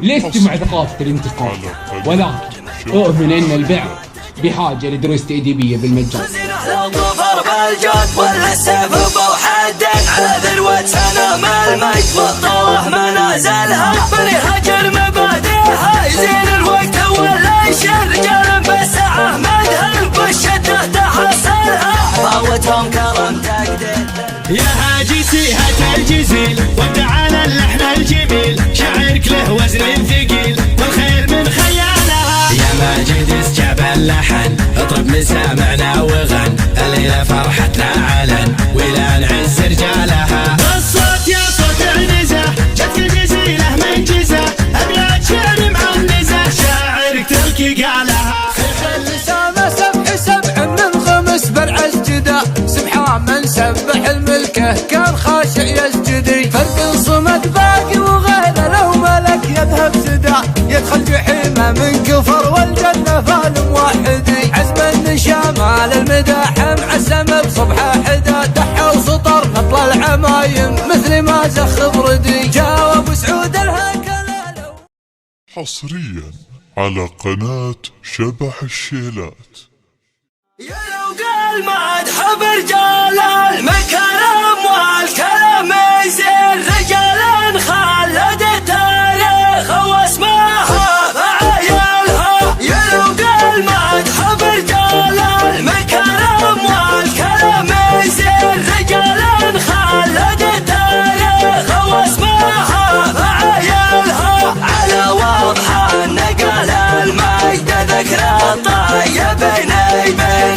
لست مع ثقافة الانتقاد، ولكن أؤمن أن البعض بحاجة لدروس تأديبية بالمجان. لو ظفر بالجود ولا السيف بوحد على ذروة سنام المجد والطوح منازلها، من يهاجر مبادئها يزين الوقت ولا يشيل رجال بالساعة مدهن بالشدة تحصلها، فاوتهم كرم تقدير يا هاجسي هات الجزيل وابدع على اللحن الجميل، شعرك له وزن ثقيل والخير من خيالها، يا ماجد اسجاب اللحن اطرب مسامعنا وغن، الليلة فرحتنا علن ولا نعز رجالها، الصوت يا صوت عنزة جتك الجزيلة من جزة، ابيات شعر معنزة شاعرك تلقي قالها، لسانه سبح سبع من خمس برعز جدا، سبحان من سبح الملكه كان خاشع يسجدي، فرق صمد باقي وغيره لو ملك يذهب سدا، يدخل جحيمه من كفر والجنه فال موحدي، عزم النشامال المداحم عسم بصبحه حدا، دحى وسطر نطل العمايم مثل ما زخ بردي، جاوب سعود الهكل حصريا على قناة شبح الشيلات. يا لو قال مدح برجال المكرم والكلام يزين رجال خلد التاريخ واسمها فعيالها، يا لو قال مدح برجال المكرم والكلام يزين رجال خلد التاريخ واسمها فعيالها، على وضح النقل المجد ذكرى الطيبين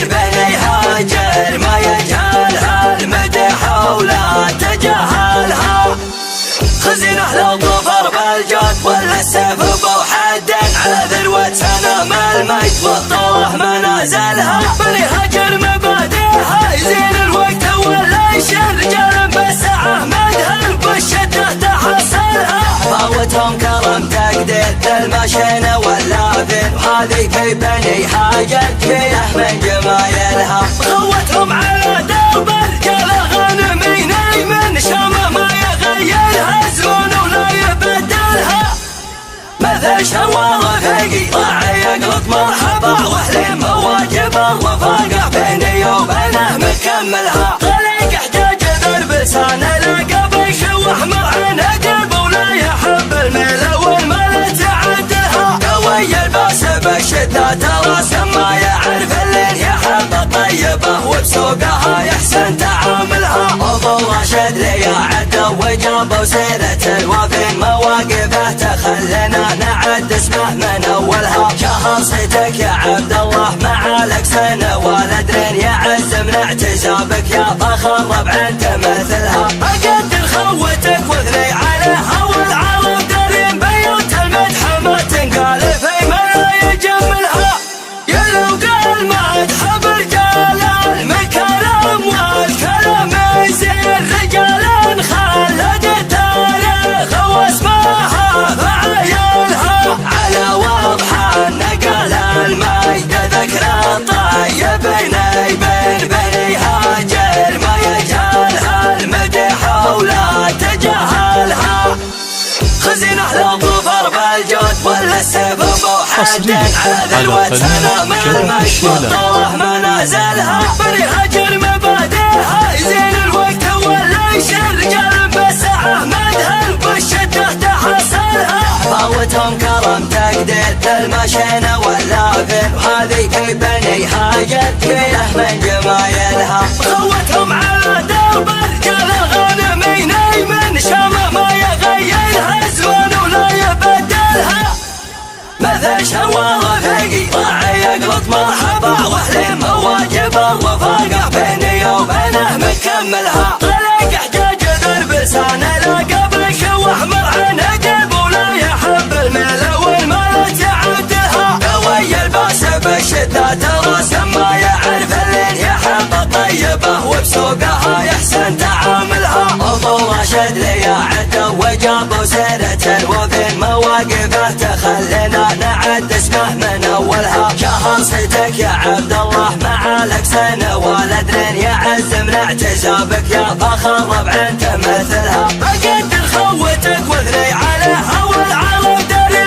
بني هاجر ما يجهلها المدح ولا تجاهلها، خزينه لو ظفر بالجود ولا السيف بوحد على ذروة سنام المجد والطوح منازلها، من يهاجر مبادئها يزين الوقت ولا يشيل رجال بالساعة مدهن بالشدة تحصلها، فاوتهم كرم تقدير المشينة واللافين، وهذه في بني هاجر فيه من جمايلها، خوتهم على درب رجال غنمين من شامه ما يغيرها زون ولا يبدلها، مثل شوال رفيقي راعي يقلط مرحبا وحليم واجب الرفاقة بيني وبينه مكملها، طريق احتاج ذرب لسانه لقب يشوح مرعنا قلب ولا يحب الميل والمال تعدلها، قوي الباس بالشدة تراس ما يعرف اللي يحب الطيبة وبسوقها يحسن تعاملها، ابو راشد لي عدى وجاب وسيرة الوفي مواقفه تخلنا نعد اسمه من اولها، شهر صيتك يا عبد الله مع لك سنة والدرين يعز من اعتزابك يا فخر ربع تمثلها، اقدر خوتك واثني عليها والعرب دارين بيوت المدح ما تنقال في ما يجملها، يا لو قال مدح برجال المكرم والكلام يزين رجال خلد التاريخ واسمها فعيالها، على وضح النقل المجد ذكرى الطيبين بني هاجر ما يجهلها المدح ولا تجاهلها، خزينه لو ظفر بالجود ولا السيف بوحد على ذروة سنام المجد والطوح منازلها، من يهاجر مبادئها يزين الوقت ولا يشيل رجال بالساعة مدهن بالشدة تحصلها، فاوتهم كرم تقدير المشينة واللافين، وهذه في بني هاجر فيه من جمايلها، خوتهم على درب رجال غنمين من شامه ما يغيرها زون ولا يبدلها، مثل شوال رفيقي راعي يقلط مرحبا وحليم واجب الرفاقة بيني وبينه مكملها، طريق احتاج ذرب لسانه لقب يشوح مرعنا قلب ولا يحب الميل والمال تعدلها، قوي الباس بالشدة تراس ما يعرف اللي يحب الطيبة وبسوقها يحسن تعاملها، ابو راشد لي عدى وجاب وسيرة الوفي مواقفه تخلنا نعد اسمه من اولها، شهر صيتك يا عبد الله مع لك سنة والدرين يعز من اعتزابك يا فخر ربع تمثلها، اقدر خوتك واثني عليها والعرب دارين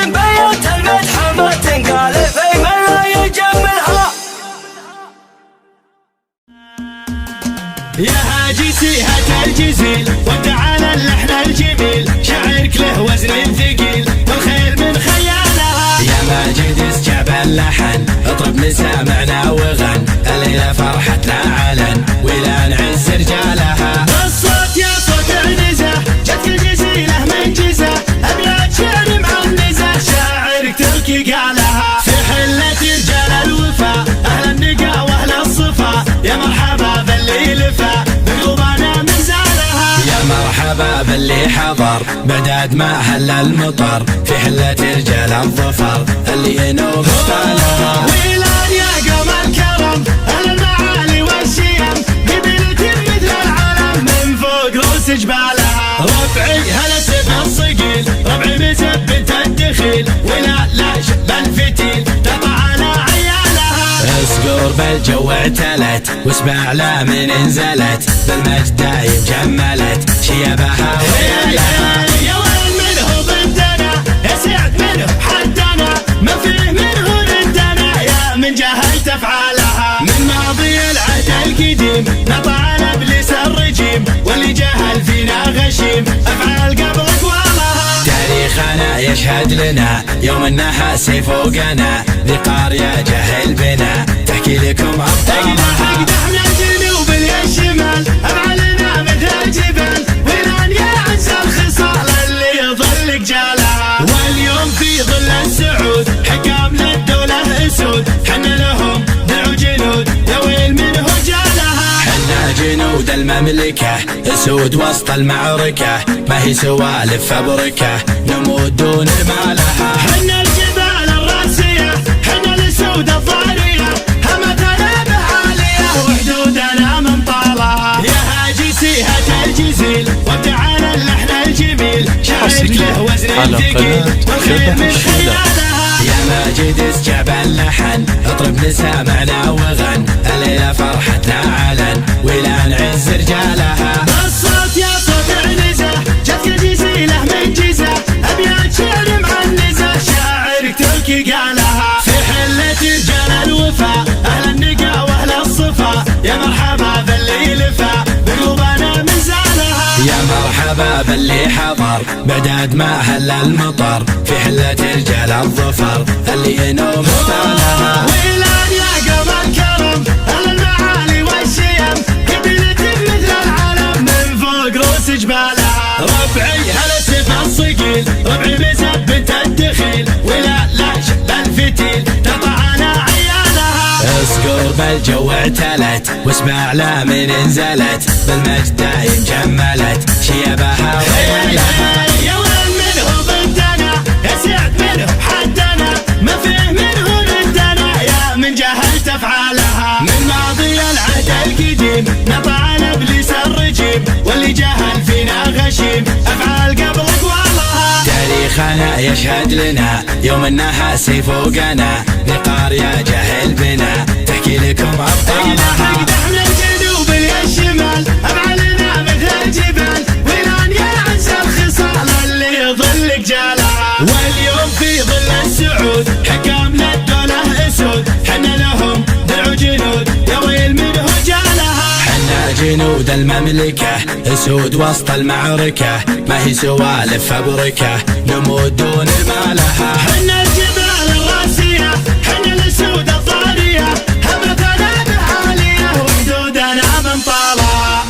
الجزيل وتعالى اللحن الجميل شاعرك له وزن ثقيل والخير من خيالها يا ماجد اسجاب اللحن اطرب مسامعنا وغن الليلة فرحتنا علن ولا نعز رجالها الصوت يا صوت النزه جتك الجزيلة من جزه ابيات شعر معنزه شاعرك تركي قالها في حلة رجال الوفا اهل النقا واهل الصفا يا مرحبا باللي لفا بقلوبنا منزالها يا مرحبا باللي حضر بعداد ما هل المطر في حلة رجال الظفر اللي ينوب استالها ويلان يا قوم الكرم اهل المعالي والشيم قبيلة مثل العالم من فوق روس جبالها ربعي هلا سب الصقيل ربعي مثبت الدخيل ولا لا شب الفتيل تطع على عيالها اسقور بالجو اعتلت واسبع لا من انزلت بالمجد دايم جملت شيبها ويالها يا ويل منه ضدنا يا سعد منه حدنا ما فيه منه ردنا يا من جهلت افعالها من ماضي العهد القديم نطع ابليس الرجيم واللي جهل فينا غشيم افعال قبل اقوالها تاريخنا يشهد لنا يوم النحاس فوقنا ذي قارية جهل بنا تحكي لكم ابطالها اقدحنا الجنوب الشمال افعالنا مثل الجبال ويلان يا عز الخصال اللي يظل جالها واليوم في ظل السعود حكام للدولة اسود حنا لهم دعوا جنود يا ويل منه جالها حنا جنود المملكة اسود وسط المعركة ما هي سوالف فبركة نموت دون مالها حنا الجبال الراسية حنا الاسود الضارية همتنا بعالية وحدودنا من طالها يا هاجي سيهة الجزيل وتعالى اللحن الجميل شاعرك له وزن ثقيل والخير من خيالها يا ماجد اسجاب اللحن اطرب مسامعنا وغن الليلة فرحتنا علن ولا نعز رجالها الصوت يا صوت عنزه جتك الجزيلة من جزه ابيات شعر معنزه شاعرك تركي قالها في حلة رجال الوفا اهل النقا واهل الصفا يا مرحبا باللي لفا بقلوبنا منزالها يا مرحبا باللي حضر بعداد ما هل المطر في حلة رجال الظفر اللي ينوب استالها ويلان يا قوم الكرم اهل المعالي والشيم قبيلة مثل العالم من فوق روس جبالها ربعي هلا سب الصقيل ربعي مثبت الدخيل ولا لا شب الفتيل تطع على عيالها اسقور بالجو اعتلت واسمع لا من انزلت بالمجد دايم جملت شيبها ويالها يا ويل منه ضدنا يا سعد منه حدنا ما فيه منه ردنا يا من جهلت افعالها من ماضي العهد القديم نطع ابليس الرجيم واللي جهل فينا غشيم افعال قبل اقوالها تاريخنا يشهد لنا يوم النحاس فوقنا ذي قارية جهل بنا تحكي لكم ابطالها اقدحنا الجنوب الشمال افعالنا مثل الجبال ويلان يا عز الخصال اللي يظل جالها واليوم في ظل السعود حكام للدولة اسود حنا لهم دعوا جنود يا ويل منه جالها حنا جنود المملكة اسود وسط المعركة ما هي سوالف فبركة نموت دون مالها حنا الجبال الراسية حنا الاسود الضارية همتنا بعالية وحدودنا من طالها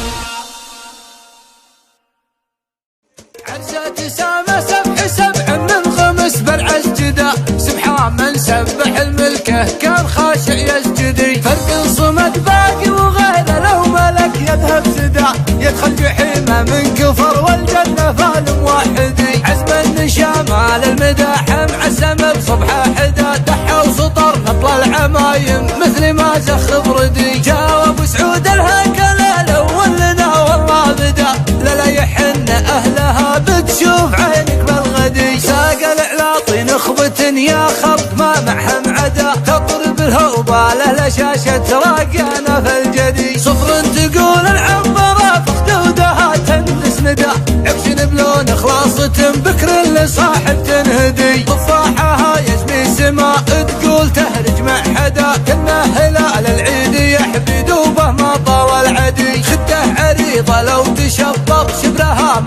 عرسة سامة سبح سبع من خمس بالعز جدا سبحان من سبح الملكه كان خاشع يسجدي فرق صمد باقي وغيره لو ملك يذهب سدا يدخل جحيمه من كفر والجنة فال موحدي عزم النشامال المداحم عسم بصبحه حدا دحى وسطر نطل العمايم مثل ما زخ بردي جاوب سعود الهكله الاول لنا والله بدا لا يحن اهلها بتشوف عينك بالغدي ساق العلاطي نخبة يا خلق ما معهم عدا تطرب الهوباله لشاشة راقينا في الجدي صفر تقول العنبرة فخدودها تندس ندى عبشن بلون خلاصة بكر لصاحب تنهدي ضفاحها يزمي سما تقول تهرج مع حدا كنا هلال العيد يحبي دوبه ما طوى العدي خده عريضة لو تشبط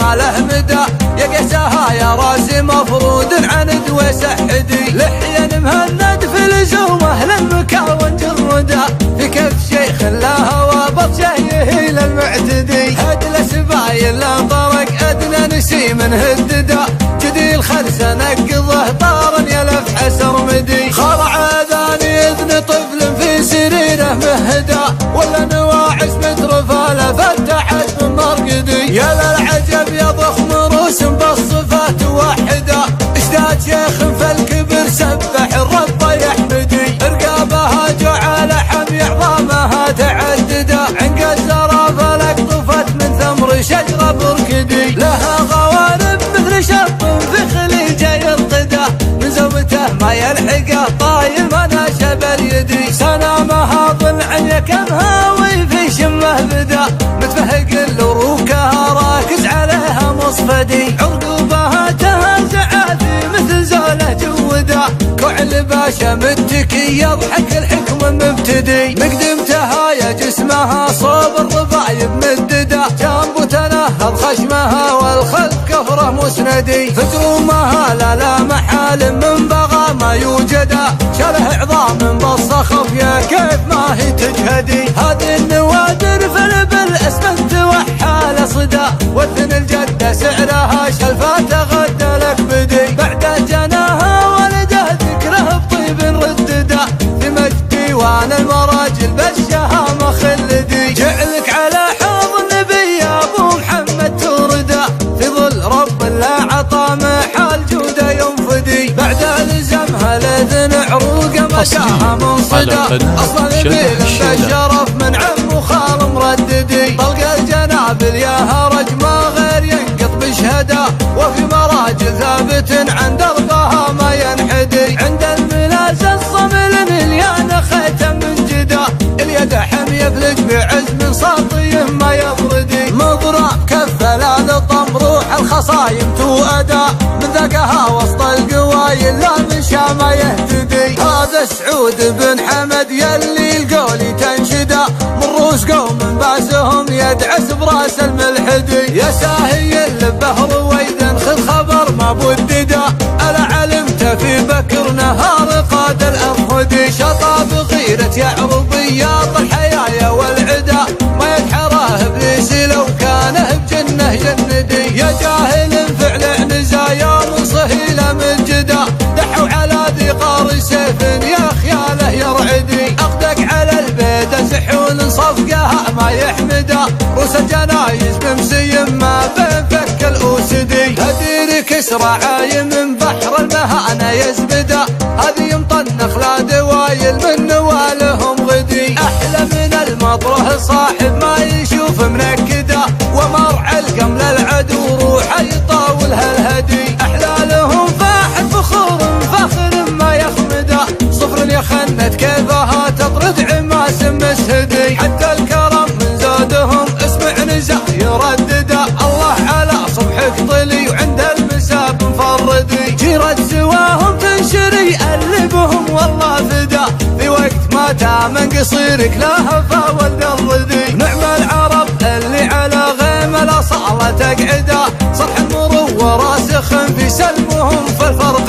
ما له مدى، يا قساها يا راسي مفرود عند وسحدي، لحيا مهند في لزومه للمكاون جردا، في كف شيخ لها وبطشه يهيل المعتدي، هدل سبايل لانطرق ادنى نسيم هددا، جدي الخلس نقضه طارا يلف حسر مدي، خضع اذاني اذن طفل في سريره مهدا، ولا نواعس مترفاله فتحت من مرقدي، يا للعجب يا ضخم روس بالصفات وحده، اشتاد شيخ فالكبر سبح الرب يحمدي، رقابها جعل حمي عظامها تعددا، عنق الزرافه لقطفت من ثمر شجره بركدي، لها غوارب مثل شط في خليجه يرقده، من زوجته ما يلحقه طايل مناشب اليدي، سنامها ضلع يكمها وفي شمه بدا، متفهق الروكها راكز عليها مصفدي، عرقوبها تهزع في مثل زوله جودا، كعل باشا متكي يضحك الحكم مبتدي، مقدمتها يا جسمها صوب الربايب مددا، جنب تنهض خشمها والخلف كفره مسندي، فترومها لا محال من بغى ما يوجدا، شله عظام بالصخف يا كيف ما هي تجهدي، هذه النوادر في الاسمنت وحال صدا، وثن الجده سعرها شلفات غدا لك بدي، بعد جناها ولده ذكره بطيب رددا، في مجد ديوان المراجل بالشهامه خلدي، جعلك على حوض النبي يا ابو محمد توردا، في ظل رب لا عطى محال جوده ينفدي، بعد الزمها لذن عروقه مشاها منصدا، اصلا نبيل بالشرف من عم وخال مرددي، طلق الجنابل يا هرج ما غير ينقط بشهدا، وفي مراجل ثابت عند ارضها ما ينحدي، عند الملاز الصمل مليان ختم من جدا، اليد حميه بلج بعزم ساطي ما يبردي، مضرب كفه للطم روح الخصايم تؤدا، من ذاكها وسط القوايل لا من شام يهتدي، هذا سعود بن حمد يلي القولي تنشدا، من روس قوم باسهم يدعس براس الملحدي، يا ساهي اللبه رويدا خذ خبر ما بددا، الا علمت في بكر نهار قاد الارفدي، شطا بغيرة يعرب ياط الحيايا والعدا، ما يدحره ابليس لو كانه بجنه جندي، يا جاهل فعل نزايا من صهيله من جدا، دحوا على ذي قار سيف يا خياله يرعدي، اخدك على البيت سحول صفقها ما يحمده، روس الجنايز بمسي ما بين فك الاسدي، هدير كسرى عايم من بحر المهانه يزبده، هذه يمطنخ لا دوايل من نوالهم غدي، احلى من المطره صاحب ما يشوف منكده، ومرعى القمل العدو روحه يطاولها الهدي، احلالهم فاحل فخور فخر ما يخمده، صفر يخنت كيفها تطرد عماس مسهدي، حتى الكرم من زودهم اسمع نزاع يردده، الله على صبحك طلي وعند المساب مفردي، جيرت سواهم تنشري قلبهم والله فدا، في وقت ما تامن قصيرك لا هفا ولد الرذي، نعم العرب اللي على غيم الاصاله تقعده، صرح المروه راسخ في سلمهم في الفرق